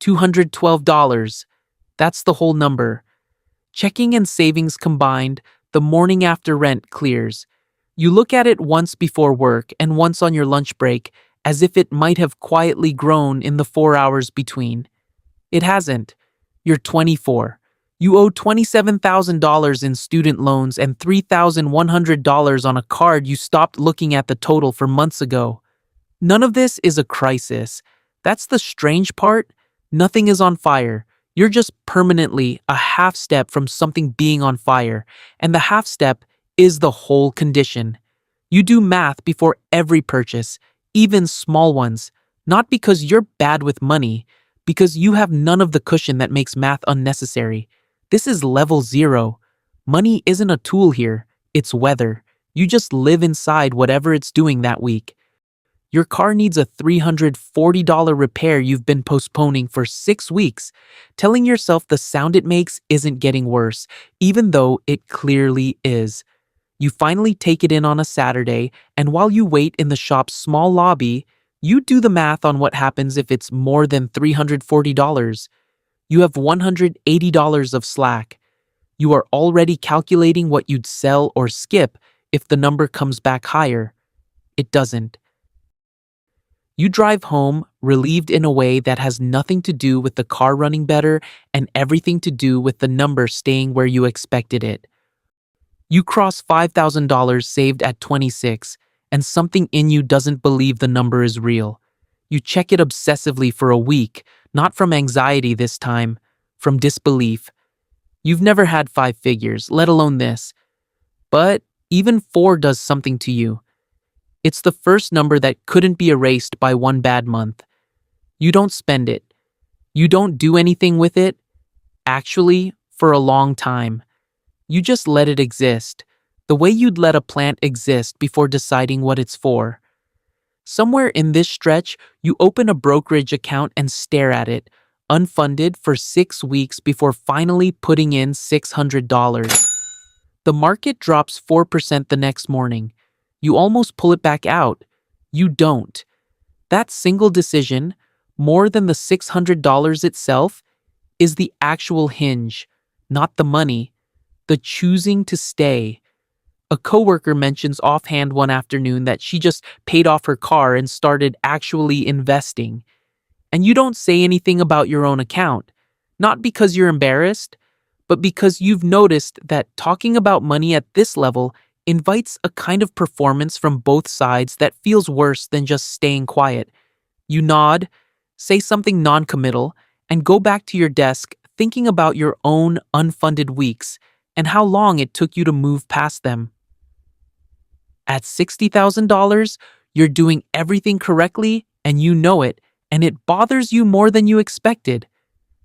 $212. That's the whole number. Checking and savings combined, the morning after rent clears. You look at it once before work and once on your lunch break, as if it might have quietly grown in the 4 hours between. It hasn't. You're 24. You owe $27,000 in student loans and $3,100 on a card you stopped looking at the total for months ago. None of this is a crisis. That's the strange part. Nothing is on fire. You're just permanently a half step from something being on fire, and the half step is the whole condition. You do math before every purchase, even small ones, not because you're bad with money, because you have none of the cushion that makes math unnecessary. This is level 0. Money isn't a tool here, it's weather. You just live inside whatever it's doing that week. Your car needs a $340 repair you've been postponing for 6 weeks, telling yourself the sound it makes isn't getting worse, even though it clearly is. You finally take it in on a Saturday, and while you wait in the shop's small lobby, you do the math on what happens if it's more than $340. You have $180 of slack. You are already calculating what you'd sell or skip if the number comes back higher. It doesn't. You drive home, relieved in a way that has nothing to do with the car running better and everything to do with the number staying where you expected it. You cross $5,000 saved at 26, and something in you doesn't believe the number is real. You check it obsessively for a week, not from anxiety this time, from disbelief. You've never had 5 figures, let alone this. But even 4 does something to you. It's the first number that couldn't be erased by one bad month. You don't spend it. You don't do anything with it. Actually, for a long time. You just let it exist, the way you'd let a plant exist before deciding what it's for. Somewhere in this stretch, you open a brokerage account and stare at it, unfunded for 6 weeks before finally putting in $600. The market drops 4% the next morning. You almost pull it back out. You don't. That single decision, more than the $600 itself, is the actual hinge, not the money, the choosing to stay. A coworker mentions offhand one afternoon that she just paid off her car and started actually investing. And you don't say anything about your own account, not because you're embarrassed, but because you've noticed that talking about money at this level invites a kind of performance from both sides that feels worse than just staying quiet. You nod, say something non-committal, and go back to your desk thinking about your own unfunded weeks and how long it took you to move past them. At $60,000, you're doing everything correctly and you know it, and it bothers you more than you expected.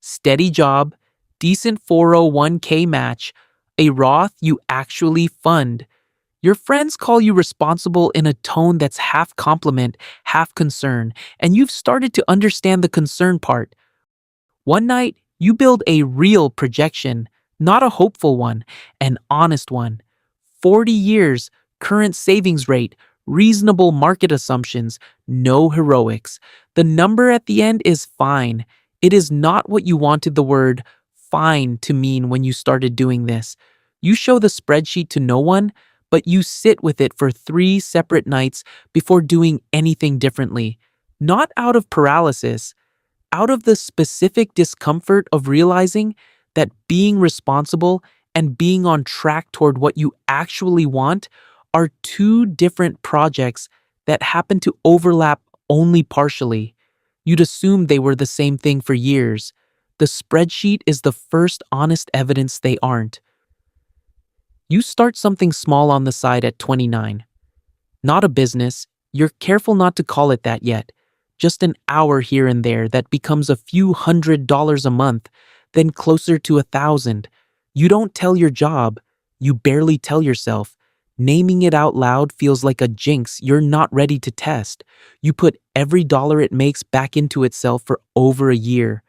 Steady job, decent 401k match, a Roth you actually fund. Your friends call you responsible in a tone that's half compliment, half concern, and you've started to understand the concern part. One night, you build a real projection, not a hopeful one, an honest one. 40 years, current savings rate, reasonable market assumptions, no heroics. The number at the end is fine. It is not what you wanted the word fine to mean when you started doing this. You show the spreadsheet to no one, but you sit with it for 3 separate nights before doing anything differently. Not out of paralysis, out of the specific discomfort of realizing that being responsible and being on track toward what you actually want are 2 different projects that happen to overlap only partially. You'd assume they were the same thing for years. The spreadsheet is the first honest evidence they aren't. You start something small on the side at 29. Not a business, you're careful not to call it that yet. Just an hour here and there that becomes a few $100s a month, then closer to 1,000. You don't tell your job, you barely tell yourself. Naming it out loud feels like a jinx you're not ready to test. You put every dollar it makes back into itself for over a year.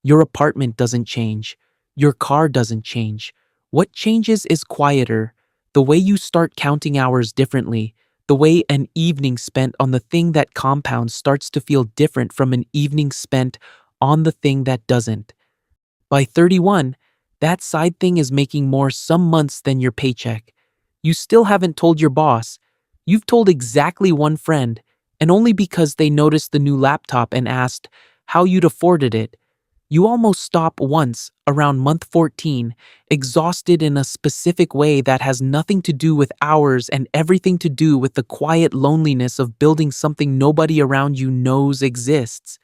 Your apartment doesn't change. Your car doesn't change. What changes is quieter, the way you start counting hours differently, the way an evening spent on the thing that compounds starts to feel different from an evening spent on the thing that doesn't. By 31, that side thing is making more some months than your paycheck. You still haven't told your boss. You've told exactly one friend, and only because they noticed the new laptop and asked how you'd afforded it. You almost stop once, around month 14, exhausted in a specific way that has nothing to do with hours and everything to do with the quiet loneliness of building something nobody around you knows exists.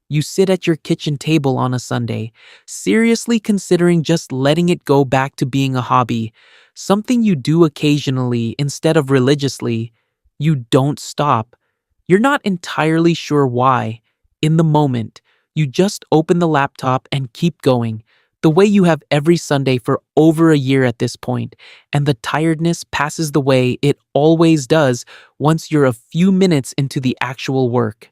You sit at your kitchen table on a Sunday, seriously considering just letting it go back to being a hobby, something you do occasionally instead of religiously. You don't stop. You're not entirely sure why. In the moment, you just open the laptop and keep going, the way you have every Sunday for over a year at this point, and the tiredness passes the way it always does once you're a few minutes into the actual work.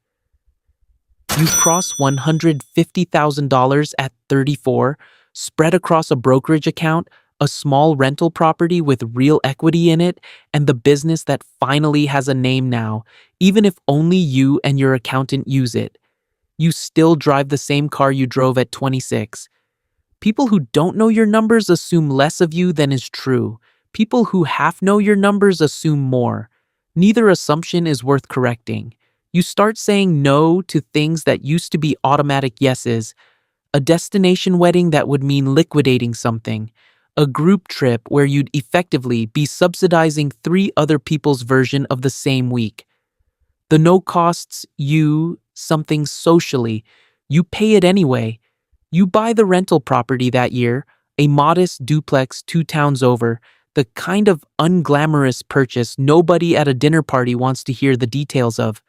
You cross $150,000 at 34, spread across a brokerage account, a small rental property with real equity in it, and the business that finally has a name now, even if only you and your accountant use it. You still drive the same car you drove at 26. People who don't know your numbers assume less of you than is true. People who half know your numbers assume more. Neither assumption is worth correcting. You start saying no to things that used to be automatic yeses. A destination wedding that would mean liquidating something. A group trip where you'd effectively be subsidizing 3 other people's version of the same week. The no costs you something socially. You pay it anyway. You buy the rental property that year, a modest duplex 2 towns over, the kind of unglamorous purchase nobody at a dinner party wants to hear the details of.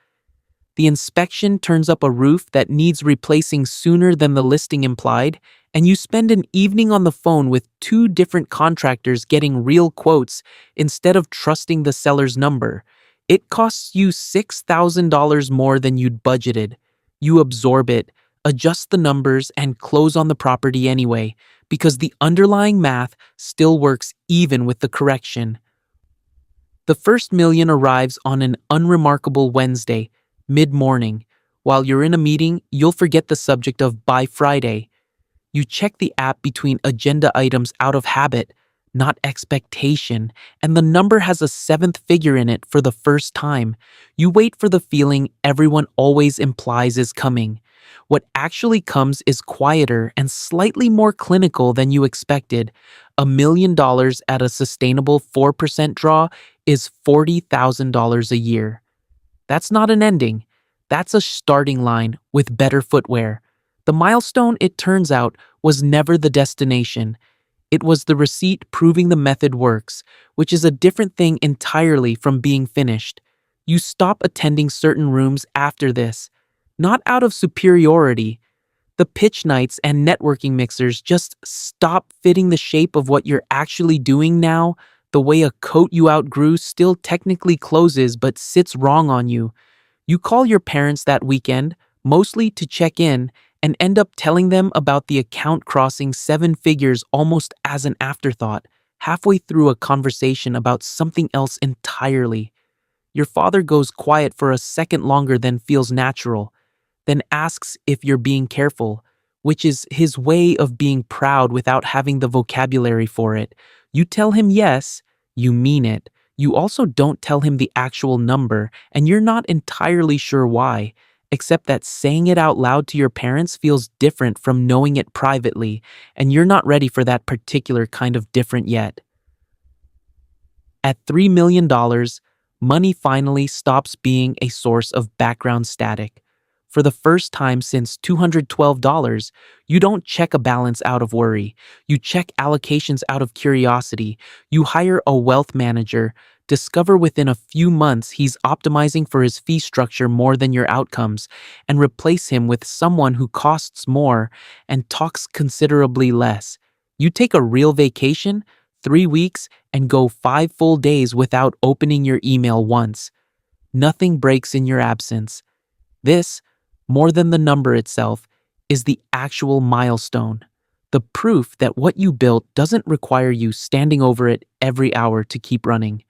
The inspection turns up a roof that needs replacing sooner than the listing implied, and you spend an evening on the phone with 2 different contractors getting real quotes instead of trusting the seller's number. It costs you $6,000 more than you'd budgeted. You absorb it, adjust the numbers, and close on the property anyway, because the underlying math still works even with the correction. The first million arrives on an unremarkable Wednesday, mid-morning. While you're in a meeting, you'll forget the subject of by Friday. You check the app between agenda items out of habit, not expectation, and the number has a 7th figure in it for the first time. You wait for the feeling everyone always implies is coming. What actually comes is quieter and slightly more clinical than you expected. $1 million at a sustainable 4% draw is $40,000 a year. That's not an ending. That's a starting line with better footwear. The milestone, it turns out, was never the destination. It was the receipt proving the method works, which is a different thing entirely from being finished. You stop attending certain rooms after this, not out of superiority. The pitch nights and networking mixers just stop fitting the shape of what you're actually doing now, the way a coat you outgrew still technically closes but sits wrong on you. You call your parents that weekend, mostly to check in, and end up telling them about the account crossing 7 figures almost as an afterthought, halfway through a conversation about something else entirely. Your father goes quiet for a second longer than feels natural, then asks if you're being careful, which is his way of being proud without having the vocabulary for it. You tell him yes, you mean it. You also don't tell him the actual number, and you're not entirely sure why, except that saying it out loud to your parents feels different from knowing it privately, and you're not ready for that particular kind of different yet. At $3 million, money finally stops being a source of background static. For the first time since $212, you don't check a balance out of worry. You check allocations out of curiosity. You hire a wealth manager, discover within a few months he's optimizing for his fee structure more than your outcomes, and replace him with someone who costs more and talks considerably less. You take a real vacation, 3 weeks, and go 5 full days without opening your email once. Nothing breaks in your absence. This, more than the number itself, is the actual milestone. The proof that what you built doesn't require you standing over it every hour to keep running.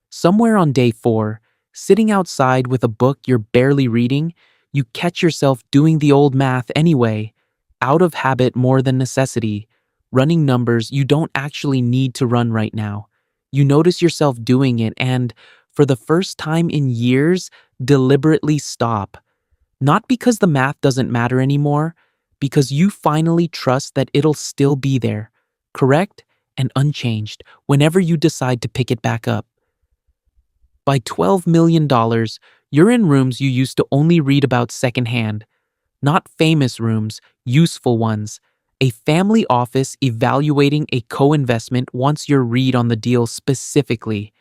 Somewhere on day 4, sitting outside with a book you're barely reading, you catch yourself doing the old math anyway, out of habit more than necessity, running numbers you don't actually need to run right now. You notice yourself doing it and, for the first time in years, deliberately stop. Not because the math doesn't matter anymore, because you finally trust that it'll still be there, correct and unchanged, whenever you decide to pick it back up. By $12 million, you're in rooms you used to only read about secondhand. Not famous rooms, useful ones. A family office evaluating a co-investment wants your read on the deal specifically.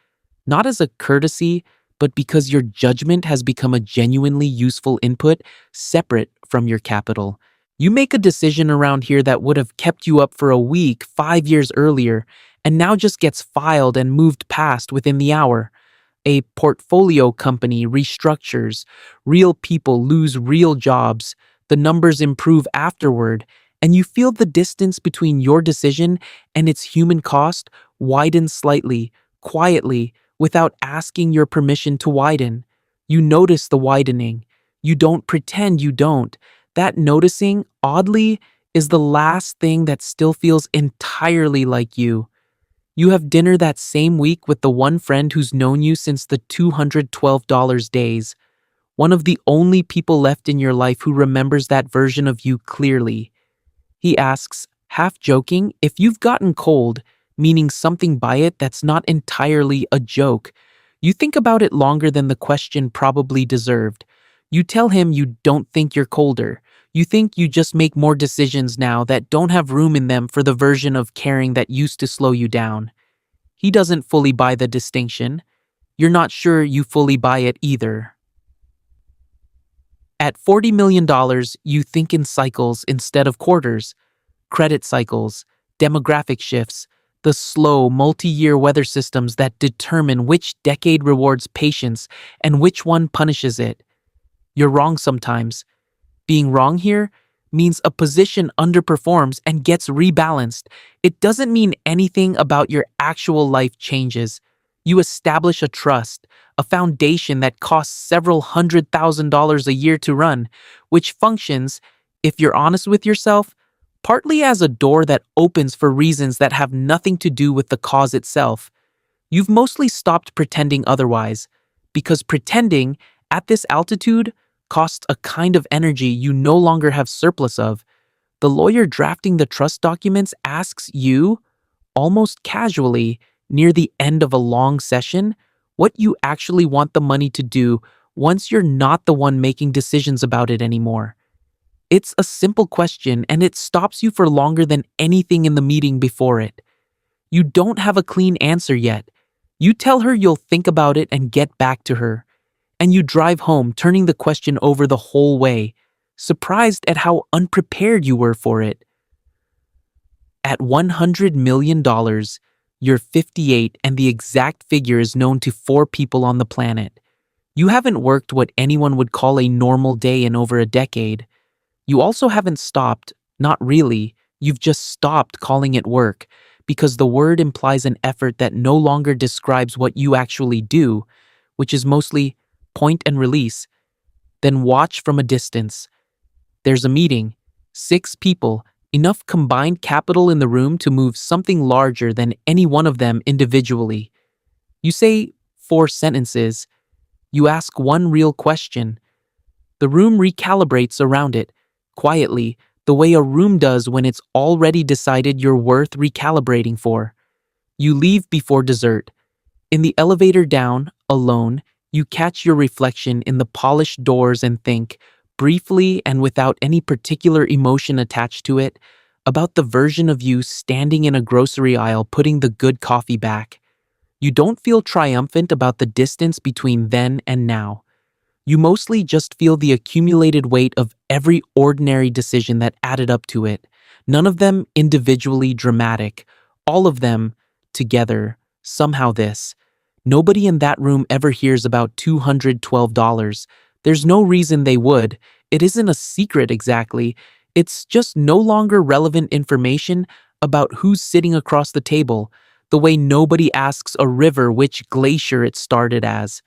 Not as a courtesy, but because your judgment has become a genuinely useful input separate from your capital. You make a decision around here that would have kept you up for a week 5 years earlier, and now just gets filed and moved past within the hour. A portfolio company restructures, real people lose real jobs, the numbers improve afterward, and you feel the distance between your decision and its human cost widen slightly, quietly, without asking your permission to widen. You notice the widening. You don't pretend you don't. That noticing, oddly, is the last thing that still feels entirely like you. You have dinner that same week with the one friend who's known you since the $212 days, one of the only people left in your life who remembers that version of you clearly. He asks, half joking, if you've gotten cold, meaning something by it that's not entirely a joke. You think about it longer than the question probably deserved. You tell him you don't think you're colder. You think you just make more decisions now that don't have room in them for the version of caring that used to slow you down. He doesn't fully buy the distinction. You're not sure you fully buy it either. At $40 million, you think in cycles instead of quarters. Credit cycles, demographic shifts, the slow, multi-year weather systems that determine which decade rewards patience and which one punishes it. You're wrong sometimes. Being wrong here means a position underperforms and gets rebalanced. It doesn't mean anything about your actual life changes. You establish a trust, a foundation that costs several $100,000 a year to run, which functions, if you're honest with yourself, partly as a door that opens for reasons that have nothing to do with the cause itself. You've mostly stopped pretending otherwise, because pretending, at this altitude, costs a kind of energy you no longer have surplus of. The lawyer drafting the trust documents asks you, almost casually, near the end of a long session, what you actually want the money to do once you're not the one making decisions about it anymore. It's a simple question, and it stops you for longer than anything in the meeting before it. You don't have a clean answer yet. You tell her you'll think about it and get back to her. And you drive home, turning the question over the whole way, surprised at how unprepared you were for it. At $100 million, you're 58 and the exact figure is known to 4 people on the planet. You haven't worked what anyone would call a normal day in over a decade. You also haven't stopped, not really, you've just stopped calling it work, because the word implies an effort that no longer describes what you actually do, which is mostly point and release, then watch from a distance. There's a meeting, 6 people, enough combined capital in the room to move something larger than any one of them individually. You say 4 sentences. You ask one real question. The room recalibrates around it, quietly, the way a room does when it's already decided you're worth recalibrating for. You leave before dessert. In the elevator down, alone, you catch your reflection in the polished doors and think, briefly and without any particular emotion attached to it, about the version of you standing in a grocery aisle putting the good coffee back. You don't feel triumphant about the distance between then and now. You mostly just feel the accumulated weight of every ordinary decision that added up to it, none of them individually dramatic, all of them together, somehow this. Nobody in that room ever hears about $212. There's no reason they would. It isn't a secret exactly. It's just no longer relevant information about who's sitting across the table, the way nobody asks a river which glacier it started as.